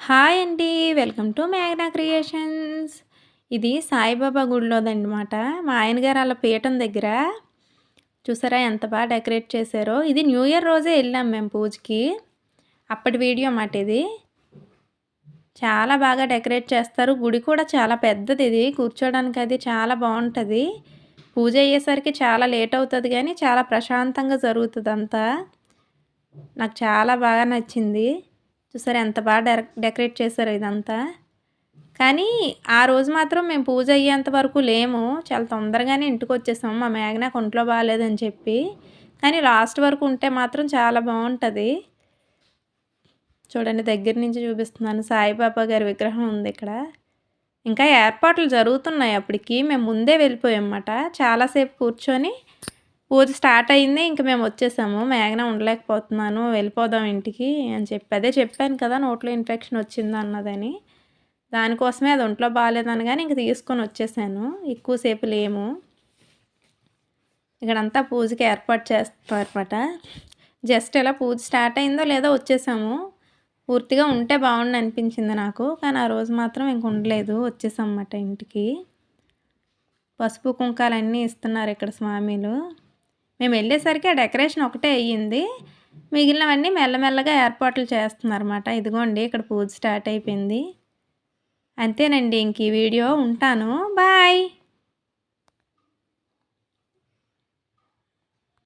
Hi అండి. Welcome to మేఘనా creations. ఇది సాయిబాబా గుడిలోదనమాట. మా ఆయన గారు ఆళ్ళ పీఠం దగ్గర. చూసారా ఎంత బాగా డెకరేట్ చేశారో. ఇది న్యూ ఇయర్ రోజే ఎళ్ళాం మేము పూజకి. అప్పటి వీడియో మాట ఇది. చాలా బాగా డెకరేట్ చేస్తారు. గుడి కూడా చాలా పెద్దదిది. కూర్చోడానికి అది చాలా బావుంటది. పూజ అయ్యేసరికి చాలా లేట్ అవుతది గానీ, చాలా ప్రశాంతంగా జరుగుతదంతా. నాకు చాలా బాగా నచ్చింది. చూసారా ఎంత బాగా డెకరేట్ చేశారో ఇదంతా. కానీ ఆ రోజు మాత్రం మేము పూజ అయ్యేంత వరకు లేము. చాలా తొందరగానే ఇంటికొచ్చేసాం. మా మేఘనాకి ఒంట్లో బాలేదని చెప్పి. కానీ లాస్ట్ వరకు ఉంటే మాత్రం చాలా బావుంటది. చూడండి దగ్గర నుంచి చూపిస్తున్నాను. సాయిబాబా గారి విగ్రహం ఉంది ఇక్కడ. ఇంకా ఏర్పాట్లు జరుగుతున్నాయి అప్పటికి. మేము ముందే వెళ్ళిపోయామన్నమాట. చాలాసేపు కూర్చొని పూజ స్టార్ట్ అయింది. ఇంక మేము వచ్చేసాము. మేఘన ఉండలేకపోతున్నాను వెళ్ళిపోదాం ఇంటికి అని చెప్పి. అదే చెప్పాను కదా నోట్లో ఇన్ఫెక్షన్ వచ్చిందన్నదని. దానికోసమే అది ఒంట్లో బాలేదనగానే ఇంక తీసుకొని వచ్చేసాను. ఎక్కువసేపు లేము. ఇక్కడంతా పూజకి ఏర్పాటు చేస్తారన్నమాట. జస్ట్ ఇలా పూజ స్టార్ట్ అయిందో లేదో వచ్చేసాము. పూర్తిగా ఉంటే బాగుండు అనిపించింది నాకు. కానీ ఆ రోజు మాత్రం ఇంక ఉండలేదు. వచ్చేసామన్నమాట ఇంటికి. పసుపు కుంకాలన్నీ ఇస్తున్నారు ఇక్కడ స్వామీలు. మేము వెళ్ళేసరికి ఆ డెకరేషన్ ఒకటే అయ్యింది. మిగిలినవన్నీ మెల్లమెల్లగా ఏర్పాట్లు చేస్తున్నారన్నమాట. ఇదిగోండి ఇక్కడ పూజ స్టార్ట్ అయిపోయింది. అంతేనండి ఇంక ఈ వీడియో ఉంటాను. బాయ్.